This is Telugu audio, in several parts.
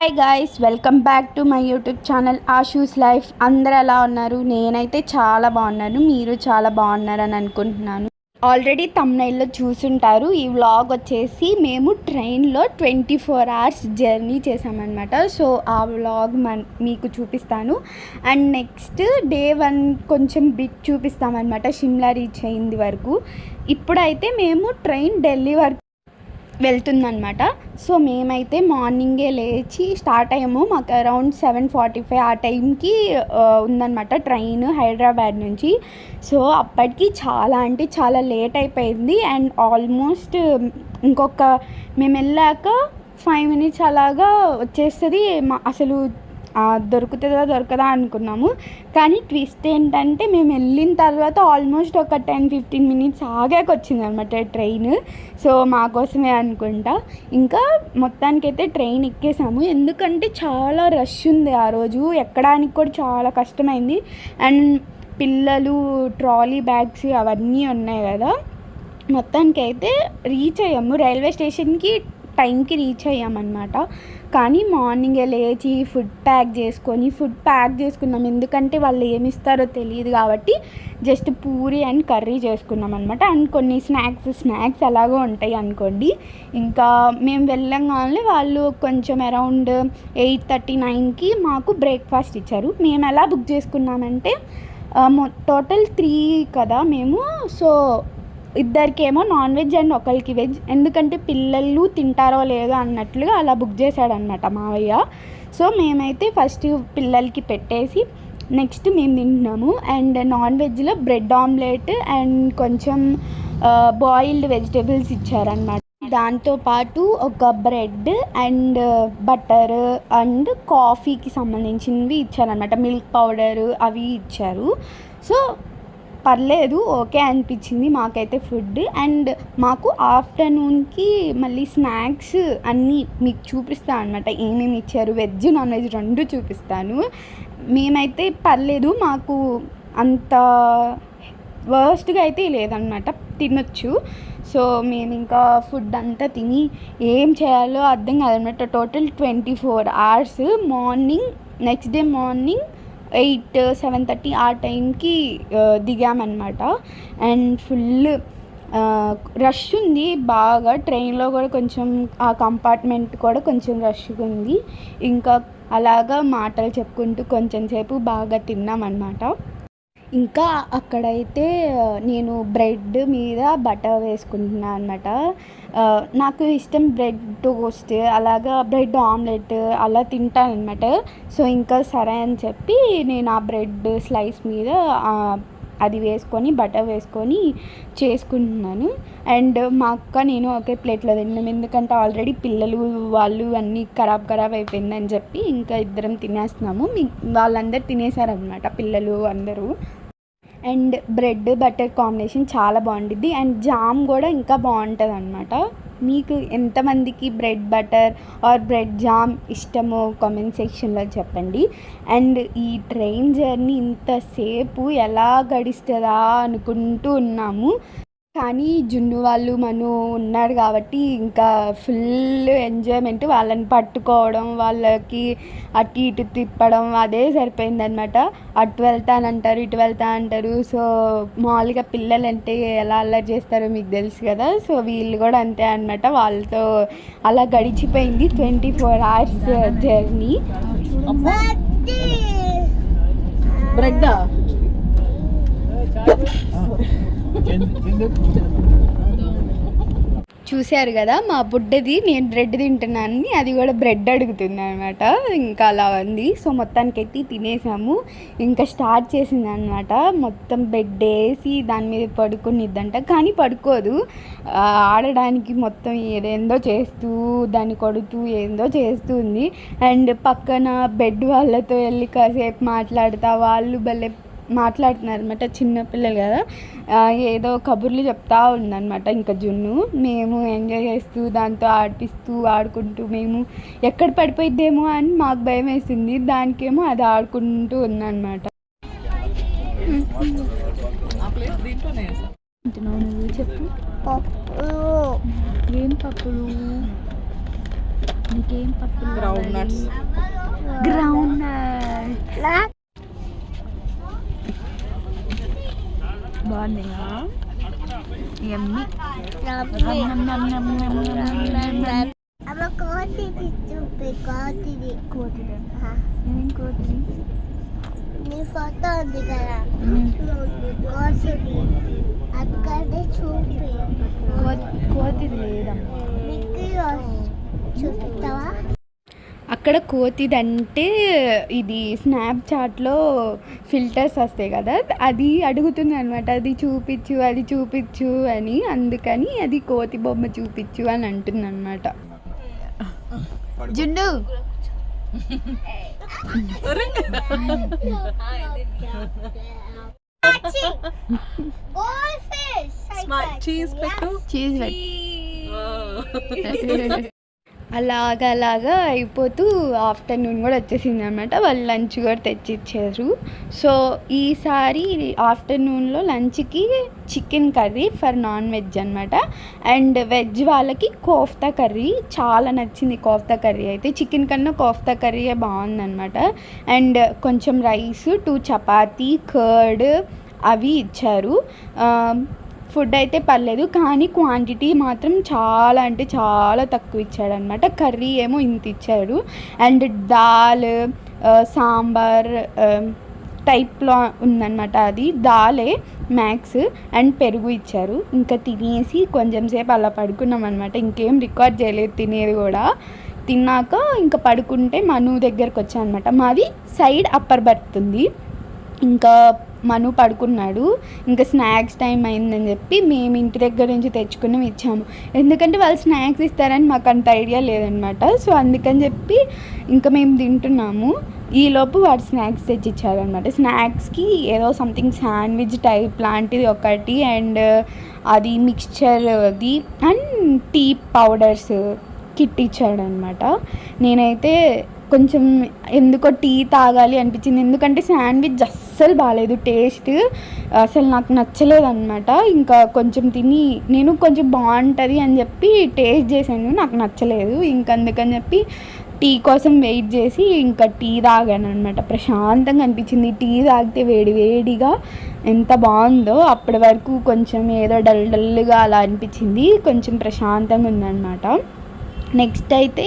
Hi guys, welcome back to my YouTube channel Ashu's life. అందరు ఎలా ఉన్నారు? నేనైతే చాలా బాగున్నాను. మీరు చాలా బాగున్నారని అనుకుంటున్నాను. ఆల్రెడీ థంబ్నెయిల్లో చూసుంటారు. ఈ వ్లాగ్ వచ్చేసి మేము ట్రైన్లో 24 hours జర్నీ చేసామన్నమాట. సో ఆ వ్లాగ్ మీకు చూపిస్తాను. అండ్ నెక్స్ట్ డే 1 కొంచెం బిట్ చూపిస్తామన్నమాట, షిమ్లా రీచ్ అయింది వరకు. ఇప్పుడైతే మేము ట్రైన్ ఢిల్లీ వరకు వెళ్తుందన్నమాట. సో మేమైతే మార్నింగే లేచి స్టార్ట్ అయ్యాము. మాకు అరౌండ్ 7:45 ఆ టైంకి ఉందన్నమాట ట్రైన్ హైదరాబాద్ నుంచి. సో అప్పటికి చాలా అంటే చాలా లేట్ అయిపోయింది. అండ్ ఆల్మోస్ట్ ఇంకొక మేము వెళ్ళాక 5 minutes అలాగా వచ్చేస్తుంది. అసలు దొరుకుతుందా దొరకదా అనుకున్నాము. కానీ ట్విస్ట్ ఏంటంటే మేము వెళ్ళిన తర్వాత ఆల్మోస్ట్ ఒక 10-15 minutes ఆగాక వచ్చింది అనమాట ట్రైన్. సో మాకోసమే అనుకుంటా. ఇంకా మొత్తానికైతే ట్రైన్ ఎక్కేసాము. ఎందుకంటే చాలా రష్ ఉంది ఆ రోజు, ఎక్కడానికి కూడా చాలా కష్టమైంది. అండ్ పిల్లలు ట్రాలీ బ్యాగ్స్ అవన్నీ ఉన్నాయి కదా. మొత్తానికైతే రీచ్ అయ్యాము, రైల్వే స్టేషన్కి టైంకి రీచ్ అయ్యామన్నమాట. కానీ మార్నింగే లేచి ఫుడ్ ప్యాక్ చేసుకున్నాం. ఎందుకంటే వాళ్ళు ఏమి ఇస్తారో తెలియదు కాబట్టి జస్ట్ పూరి అండ్ కర్రీ చేసుకున్నాం అనమాట. అండ్ కొన్ని స్నాక్స్ అలాగో ఉంటాయి అనుకోండి. ఇంకా మేము వెళ్ళంగానే వాళ్ళు కొంచెం అరౌండ్ 8:39కి మాకు బ్రేక్ఫాస్ట్ ఇచ్చారు. మేము ఎలా బుక్ చేసుకున్నామంటే టోటల్ 3 కదా మేము. సో ఇద్దరికేమో నాన్ వెజ్ అండ్ ఒకరికి వెజ్, ఎందుకంటే పిల్లలు తింటారో లేదో అన్నట్లుగా అలా బుక్ చేశాడనమాట మావయ్య. సో మేమైతే ఫస్ట్ పిల్లలకి పెట్టేసి నెక్స్ట్ మేము తింటున్నాము. అండ్ నాన్ వెజ్లో బ్రెడ్ ఆమ్లెట్ అండ్ కొంచెం బాయిల్డ్ వెజిటేబుల్స్ ఇచ్చారనమాట. దాంతోపాటు ఒక బ్రెడ్ అండ్ బటర్ అండ్ కాఫీకి సంబంధించినవి ఇచ్చారనమాట, మిల్క్ పౌడర్ అవి ఇచ్చారు. సో పర్లేదు, ఓకే అనిపించింది మాకైతే ఫుడ్. అండ్ మాకు ఆఫ్టర్నూన్కి మళ్ళీ స్నాక్స్ అన్నీ మీకు చూపిస్తాను అనమాట, ఏమేమి ఇచ్చారు, వెజ్ నాన్ వెజ్ 2 చూపిస్తాను. మేమైతే పర్లేదు, మాకు అంత వర్స్ట్గా అయితే లేదనమాట, తినొచ్చు. సో మేము ఇంకా ఫుడ్ అంతా తిని ఏం చేయాలో అర్థం కాదనమాట. Total 24 hours. Next day morning 7:30 ఆ టైంకి దిగామన్నమాట. అండ్ ఫుల్ రష్ ఉంది బాగా. ట్రైన్లో కూడా కొంచెం ఆ కంపార్ట్మెంట్ కూడా కొంచెం రష్గా ఉంది. ఇంకా అలాగా మాటలు చెప్పుకుంటూ కొంచెం సేపు బాగా తిన్నామన్నమాట. ఇంకా అక్కడైతే నేను బ్రెడ్ మీద బటర్ వేసుకుంటున్నాను అనమాట. నాకు ఇష్టం బ్రెడ్ టోస్ట్, అలాగా బ్రెడ్ ఆమ్లెట్ అలా తింటాను అనమాట. సో ఇంకా సరే అని చెప్పి నేను ఆ బ్రెడ్ స్లైస్ మీద అది వేసుకొని బటర్ వేసుకొని చేసుకుంటున్నాను. అండ్ మా అక్క నేను ఒకే ప్లేట్లో తిన్నాం, ఎందుకంటే ఆల్రెడీ పిల్లలు వాళ్ళు అన్నీ ఖరాబ్ అయిపోయిందని చెప్పి ఇంకా ఇద్దరం తినేస్తున్నాము. వాళ్ళందరూ తినేసారనమాట, పిల్లలు అందరూ. అండ్ బ్రెడ్ బటర్ కాంబినేషన్ చాలా బాగుంటుంది. అండ్ జామ్ కూడా ఇంకా బాగుంటుంది అనమాట. మీకు ఎంతమందికి bread butter are bread jam ఇష్టమో కామెంట్ సెక్షన్లో చెప్పండి. అండ్ ఈ ట్రైన్ జర్నీ ఇంతసేపు ఎలా గడుస్తుందా అనుకుంటూ ఉన్నాము. కానీ జున్ను వాళ్ళు మను ఉన్నారు కాబట్టి ఇంకా ఫుల్ ఎంజాయ్మెంట్. వాళ్ళని పట్టుకోవడం, వాళ్ళకి అటు ఇటు తిప్పడం అదే సరిపోయిందనమాట. అటు వెళ్తానంటారు, ఇటు వెళ్తా అంటారు. సో మామూలుగా పిల్లలు అంటే ఎలా అల్లరి చేస్తారో మీకు తెలుసు కదా. సో వీళ్ళు కూడా అంతే అనమాట. వాళ్ళతో అలా గడిచిపోయింది 24 hours జర్నీ. చూశారు కదా మా బుడ్డది, నేను బ్రెడ్ తింటున్నాను, అది కూడా బ్రెడ్ అడుగుతుంది అనమాట. ఇంకా అలా ఉంది. సో మొత్తానికి ఎత్తి తినేసాము. ఇంకా స్టార్ట్ చేసింది అనమాట. మొత్తం బెడ్ వేసి దాని మీద పడుకునిద్దంట, కానీ పడుకోదు. ఆడడానికి మొత్తం ఏదేందో చేస్తూ దాన్ని కొడుతూ ఏందో చేస్తుంది. అండ్ పక్కన బెడ్ వాళ్ళతో వెళ్ళి కాసేపు మాట్లాడుతా, వాళ్ళు భలే మాట్లాడుతున్నారు అనమాట, చిన్నపిల్లలు కదా. ఏదో కబుర్లు చెప్తా ఉందన్నమాట ఇంకా జున్ను. మేము ఎంజాయ్ చేస్తూ దాంతో ఆడుకుంటూ మేము ఎక్కడ పడిపోయిద్దేమో అని మాకు భయం వేసింది, దానికేమో అది ఆడుకుంటూ ఉందన్నమాట. నువ్వు చెప్పు. ఏం పప్పులు? ఇంకేం పప్పులు? Ground nuts. గ్రౌండ్ నట్స్ బాగున్నాయా? యమ్మీ. కోతిది నీ ఫోటో ఉంది కదా కోతిది అక్కడే చూపి. కోతిది లేదమ్మా. చూపిస్తావా? అక్కడ కోతిది అంటే ఇది స్నాప్చాట్లో ఫిల్టర్స్ వస్తాయి కదా, అది అడుగుతుంది అనమాట. అది చూపించు అది చూపించు అని, అందుకని అది కోతి బొమ్మ చూపించు అని అంటుంది అనమాట. జుండు చీజ్ అలాగా అయిపోతూ ఆఫ్టర్నూన్ కూడా వచ్చేసింది అనమాట. వాళ్ళు లంచ్ కూడా తెచ్చిచ్చారు. సో ఈసారి ఆఫ్టర్నూన్లో లంచ్కి chicken curry for non veg అనమాట. అండ్ వెజ్ వాళ్ళకి కోఫ్తా కర్రీ చాలా నచ్చింది. కోఫ్తా కర్రీ అయితే చికెన్ కన్నా కోఫ్తా కర్రీయే బాగుందన్నమాట. అండ్ కొంచెం రైస్, 2 చపాతీ, కర్డ్ అవి ఇచ్చారు. ఫుడ్ అయితే పర్లేదు, కానీ క్వాంటిటీ మాత్రం చాలా అంటే చాలా తక్కువ ఇచ్చాడనమాట. కర్రీ ఏమో ఇంత ఇచ్చాడు. అండ్ దాల్, సాంబార్ టైప్లో ఉందన్నమాట. అది దాలే మ్యాక్స్. అండ్ పెరుగు ఇచ్చారు. ఇంకా తినేసి కొంచెం సేపు అలా పడుకున్నాం అనమాట. ఇంకేం రికార్డ్ చేయలేదు తినేది కూడా. తిన్నాక ఇంకా పడుకుంటే మను దగ్గరకు వచ్చా అనమాట. మాది సైడ్ అప్పర్ బర్త్ ఉంది. ఇంకా మను పడుకున్నాడు. ఇంకా స్నాక్స్ టైం అయిందని చెప్పి మేము ఇంటి దగ్గర నుంచి తెచ్చుకుని ఇచ్చాము. ఎందుకంటే వాళ్ళు స్నాక్స్ ఇస్తారని మాకు అంత ఐడియా లేదనమాట. సో అందుకని చెప్పి ఇంకా మేము తింటున్నాము. ఈలోపు వాడు స్నాక్స్ తెచ్చిచ్చారనమాట. స్నాక్స్కి ఏదో సంథింగ్ శాండ్విచ్ టైప్ లాంటిది ఒకటి, అండ్ అది మిక్స్చర్ది అండ్ టీ పౌడర్స్ కిట్ ఇచ్చాడనమాట. నేనైతే కొంచెం ఎందుకో టీ తాగాలి అనిపించింది, ఎందుకంటే శాండ్విచ్ అస్సలు బాగాలేదు. టేస్ట్ అసలు నాకు నచ్చలేదు అనమాట. ఇంకా కొంచెం తిని నేను కొంచెం బాగుంటుంది అని చెప్పి టేస్ట్ చేశాను, నాకు నచ్చలేదు. ఇంక అందుకని చెప్పి టీ కోసం వెయిట్ చేసి ఇంకా టీ తాగాను అనమాట. ప్రశాంతంగా అనిపించింది. టీ తాగితే వేడిగా ఎంత బాగుందో. అప్పటి వరకు కొంచెం ఏదో డల్గా అలా అనిపించింది. కొంచెం ప్రశాంతంగా ఉందన్నమాట. నెక్స్ట్ అయితే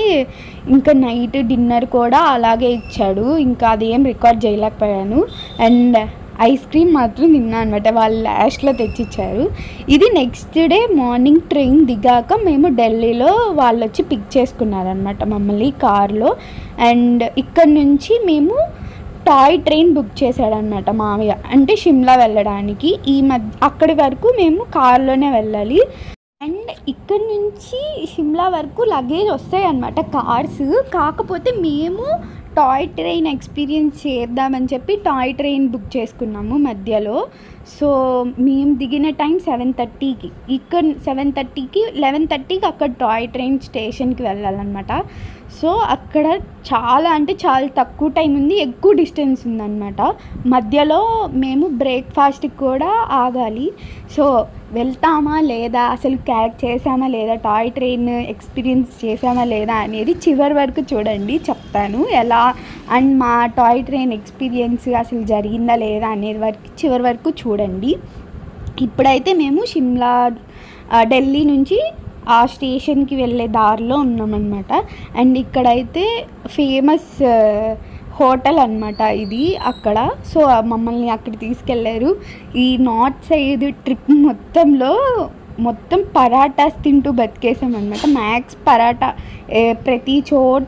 ఇంకా నైట్ డిన్నర్ కూడా అలాగే ఇచ్చాడు. ఇంకా అదేం రికార్డ్ చేయలేకపోయాను. అండ్ ఐస్ క్రీమ్ మాత్రం తిన్నా అనమాట. వాళ్ళు లాస్ట్లో తెచ్చిచ్చారు. ఇది నెక్స్ట్ డే మార్నింగ్ ట్రైన్ దిగాక మేము ఢిల్లీలో వాళ్ళు వచ్చి పిక్ చేసుకున్నారనమాట మమ్మల్ని కార్లో. అండ్ ఇక్కడ నుంచి మేము టాయ్ ట్రైన్ బుక్ చేశాడనమాట మావయ్య, అంటే షిమ్లా వెళ్ళడానికి. అక్కడి వరకు మేము కార్లోనే వెళ్ళాలి. అండ్ ఇక్కడ నుంచి షిమ్లా వరకు లగేజ్ వస్తాయి అన్నమాట కార్స్. కాకపోతే మేము టాయ్ ట్రైన్ ఎక్స్పీరియన్స్ చేద్దామని చెప్పి టాయ్ ట్రైన్ బుక్ చేసుకున్నాము మధ్యలో. సో మేము దిగిన టైం 7:30కి. ఇక్కడ 7:30కి 11:30కి అక్కడ టాయ్ ట్రైన్ స్టేషన్కి వెళ్ళాలన్నమాట. సో అక్కడ చాలా అంటే చాలా తక్కువ టైం ఉంది, ఎక్కువ డిస్టెన్స్ ఉందన్నమాట. మధ్యలో మేము బ్రేక్ఫాస్ట్కి కూడా ఆగాలి. సో వెళ్తామా లేదా, అసలు క్యాక్ చేసామా లేదా, టాయ్ ట్రైన్ ఎక్స్పీరియన్స్ చేసామా లేదా అనేది చివరి వరకు చూడండి, చెప్తాను ఎలా. అండ్ మా టాయ్ ట్రైన్ ఎక్స్పీరియన్స్ అసలు జరిగిందా లేదా అనేది చివరి వరకు చూడండి. ఇప్పుడైతే మేము షిమ్లా ఢిల్లీ నుంచి ఆ స్టేషన్కి వెళ్ళే దారిలో ఉన్నామన్నమాట. అండ్ ఇక్కడైతే ఫేమస్ హోటల్ అనమాట ఇది అక్కడ. సో మమ్మల్ని అక్కడ తీసుకెళ్ళారు. ఈ నార్త్ సైడ్ ట్రిప్ మొత్తం పరాటాస్ తింటూ బతికేసామన్నమాట. మ్యాక్స్ పరాటా, ప్రతి చోట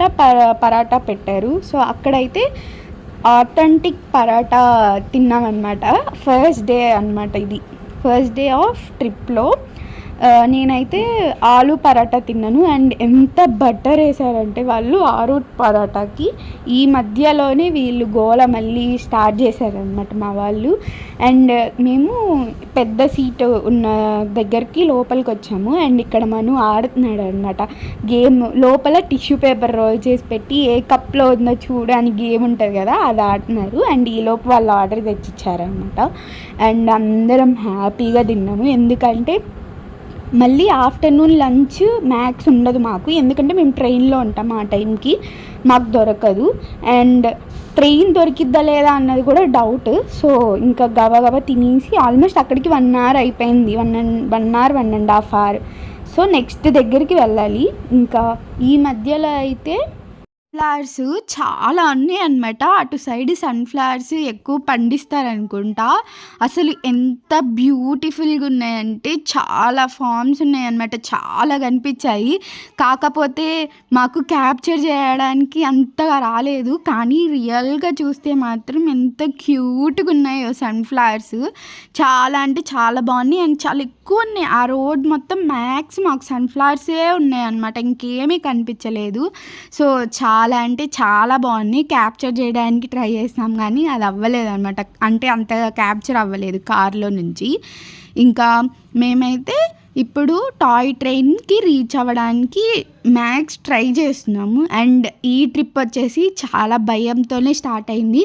పరాటా పెట్టారు. సో అక్కడైతే ఆథెంటిక్ పరాటా తిన్నామన్నమాట. ఫస్ట్ డే అనమాట ఇది, ఫస్ట్ డే ఆఫ్ ట్రిప్లో. నేనైతే ఆలు పరాటా తిన్నాను. అండ్ ఎంత బటర్ వేసారంటే వాళ్ళు ఆలు పరాటాకి. ఈ మధ్యలోనే వీళ్ళు గోల మళ్ళీ స్టార్ట్ చేశారనమాట మా వాళ్ళు. అండ్ మేము పెద్ద సీటు ఉన్న దగ్గరికి లోపలికి వచ్చాము. అండ్ ఇక్కడ మను ఆడుతున్నాడు అనమాట గేమ్. లోపల టిష్యూ పేపర్ రోల్ చేసి పెట్టి ఏ కప్లో ఉందో చూడు అని గేమ్ ఉంటుంది కదా, అది ఆడుతున్నారు. అండ్ ఈలోపు వాళ్ళు ఆర్డర్ తెచ్చిచ్చారనమాట. అండ్ అందరం హ్యాపీగా తిన్నాము. ఎందుకంటే మళ్ళీ ఆఫ్టర్నూన్ లంచ్ మ్యాక్స్ ఉండదు మాకు, ఎందుకంటే మేము ట్రైన్లో ఉంటాం, ఆ టైంకి మాకు దొరకదు. అండ్ ట్రైన్ దొరికిద్దా లేదా అన్నది కూడా డౌట్. సో ఇంకా గబగబా తినేసి ఆల్మోస్ట్ అక్కడికి 1 hour అయిపోయింది, 1.5 hour. సో నెక్స్ట్ దగ్గరికి వెళ్ళాలి. ఇంకా ఈ మధ్యలో అయితే ఫ్లవర్స్ చాలా ఉన్నాయి అన్నమాట. అటు సైడ్ సన్ఫ్లవర్స్ ఎక్కువ పండిస్తారనుకుంటా. అసలు ఎంత బ్యూటిఫుల్గా ఉన్నాయంటే చాలా ఫామ్స్ ఉన్నాయన్నమాట, చాలా కనిపించాయి. కాకపోతే మాకు క్యాప్చర్ చేయడానికి అంతగా రాలేదు, కానీ రియల్గా చూస్తే మాత్రం ఎంత క్యూట్గా ఉన్నాయో సన్ఫ్లవర్స్. చాలా అంటే చాలా బాగున్నాయి అండ్ చాలా ఎక్కువ ఉన్నాయి. ఆ రోడ్ మొత్తం మ్యాక్స్ మాకు సన్ఫ్లవర్సే ఉన్నాయి అన్నమాట, ఇంకేమీ కనిపించలేదు. సో చాలా అంటే చాలా బాగున్నాయి. క్యాప్చర్ చేయడానికి ట్రై చేసాం కానీ అది అవ్వలేదు అనమాట, అంటే అంతగా క్యాప్చర్ అవ్వలేదు కార్లో నుంచి. ఇంకా మేమైతే ఇప్పుడు టాయ్ ట్రైన్కి రీచ్ అవ్వడానికి మ్యాక్స్ ట్రై చేస్తున్నాము. అండ్ ఈ ట్రిప్ వచ్చేసి చాలా భయంతోనే స్టార్ట్ అయింది,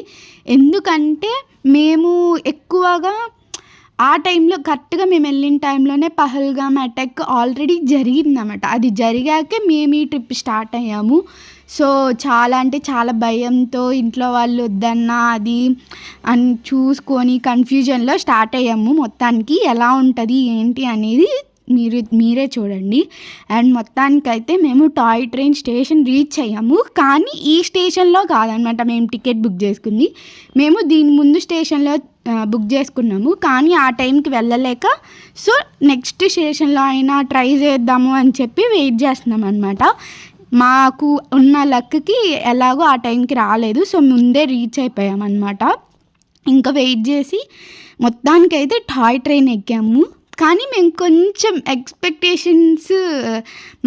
ఎందుకంటే మేము ఎక్కువగా ఆ టైంలో కరెక్ట్గా మేము వెళ్ళిన టైంలోనే పహల్గామ్ అటాక్ ఆల్రెడీ జరిగిందన్నమాట. అది జరిగాకే మేము ఈ ట్రిప్ స్టార్ట్ అయ్యాము. సో చాలా అంటే చాలా భయంతో ఇంట్లో వాళ్ళు వద్దన్నా అది అని చూసుకొని కన్ఫ్యూజన్లో స్టార్ట్ అయ్యాము. మొత్తానికి ఎలా ఉంటుంది ఏంటి అనేది మీరే చూడండి. అండ్ మొత్తానికైతే మేము టాయ్ ట్రైన్ స్టేషన్ రీచ్ అయ్యాము, కానీ ఈ స్టేషన్లో కాదనమాట మేము టికెట్ బుక్ చేసుకుంది. మేము దీని ముందు స్టేషన్లో బుక్ చేసుకున్నాము, కానీ ఆ టైంకి వెళ్ళలేక సో నెక్స్ట్ స్టేషన్లో అయినా ట్రై చేద్దాము అని చెప్పి వెయిట్ చేస్తున్నాం అనమాట. మాకు ఉన్న లక్కి ఎలాగో ఆ టైంకి రాలేదు, సో ముందే రీచ్ అయిపోయామన్నమాట. ఇంకా వెయిట్ చేసి మొత్తానికైతే టాయ్ ట్రైన్ ఎక్కాము. కానీ మేము కొంచెం ఎక్స్పెక్టేషన్స్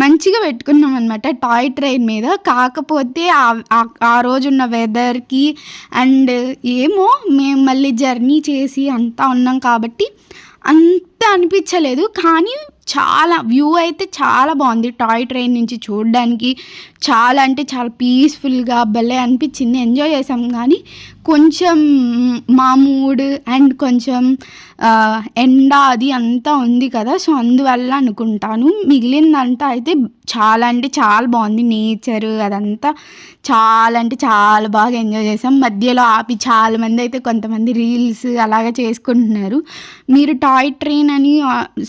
మంచిగా పెట్టుకున్నాం అనమాట టాయ్ ట్రైన్ మీద. కాకపోతే ఆ రోజున్న వెదర్కి అండ్ ఏమో మేము మళ్ళీ జర్నీ చేసి అంతా ఉన్నాం కాబట్టి అంత అనిపించలేదు. కానీ చాలా వ్యూ అయితే చాలా బాగుంది టాయ్ ట్రైన్ నుంచి చూడడానికి. చాలా అంటే చాలా పీస్ఫుల్గా భలే అనిపించింది, ఎంజాయ్ చేసాం. కానీ కొంచెం మా మూడ్ అండ్ కొంచెం ఎండ అది అంతా ఉంది కదా, సో అందువల్ల అనుకుంటాను. మిగిలిందంతా అయితే చాలా అంటే చాలా బాగుంది, నేచర్ అదంతా చాలా అంటే చాలా బాగా ఎంజాయ్ చేసాం. మధ్యలో ఆపి చాలామంది అయితే కొంతమంది రీల్స్ అలాగే చేసుకుంటున్నారు. మీరు టాయ్ ట్రైన్ అని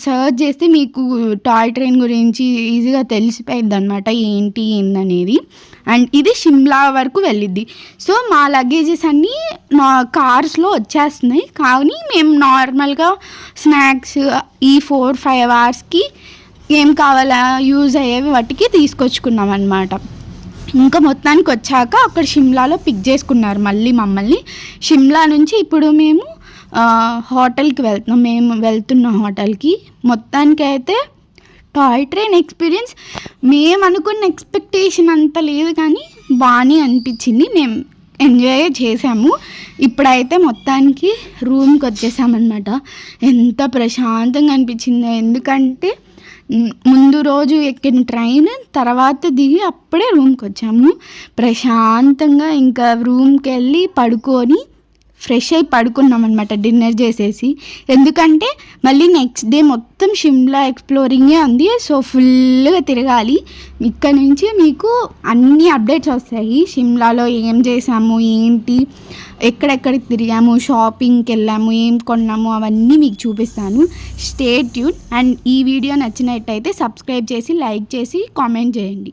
సర్చ్ చేస్తే మీకు టాయ్ ట్రైన్ గురించి ఈజీగా తెలిసిపోయింది అనమాట ఏంటి ఏందనేది. అండ్ ఇది షిమ్లా వరకు వెళ్ళిద్ది. సో మా లగేజెస్ అన్నీ నా కార్స్లో వచ్చేస్తున్నాయి, కానీ మేము నార్మల్గా స్నాక్స్ ఈ 4-5 hours ఏం కావాలా యూజ్ అయ్యేవి వాటికి తీసుకొచ్చుకున్నాం అనమాట. ఇంకా మొత్తానికి వచ్చాక అక్కడ షిమ్లాలో పిక్ చేసుకున్నారు మళ్ళీ మమ్మల్ని. షిమ్లా నుంచి ఇప్పుడు మేము హోటల్కి వెళ్తున్నాం, మేము వెళ్తున్న హోటల్కి. మొత్తానికి అయితే టాయ్ ట్రైన్ ఎక్స్పీరియన్స్ మేము అనుకున్న ఎక్స్పెక్టేషన్ అంత లేదు, కానీ బాగానే అనిపించింది, మేము ఎంజాయ్ చేసాము. ఇప్పుడైతే మొత్తానికి రూమ్కి వచ్చేసామన్నమాట. ఎంత ప్రశాంతంగా అనిపించిందో, ఎందుకంటే ముందు రోజు ఎక్కిన ట్రైన్ తర్వాత దిగి అప్పుడే రూమ్కి వచ్చాము ప్రశాంతంగా. ఇంకా రూమ్కి వెళ్ళి పడుకొని ఫ్రెష్ అయి పడుకున్నాం అనమాట డిన్నర్ చేసేసి. ఎందుకంటే మళ్ళీ నెక్స్ట్ డే మొత్తం షిమ్లా ఎక్స్ప్లోరింగే ఉంది, సో ఫుల్గా తిరగాలి. ఇక్కడ నుంచి మీకు అన్ని అప్డేట్స్ వస్తాయి, షిమ్లాలో ఏం చేసాము ఏంటి, ఎక్కడెక్కడికి తిరిగాము, షాపింగ్కి వెళ్ళాము, ఏం కొన్నాము అవన్నీ మీకు చూపిస్తాను. Stay tune. అండ్ ఈ వీడియో నచ్చినట్టయితే సబ్స్క్రైబ్ చేసి లైక్ చేసి కామెంట్ చేయండి.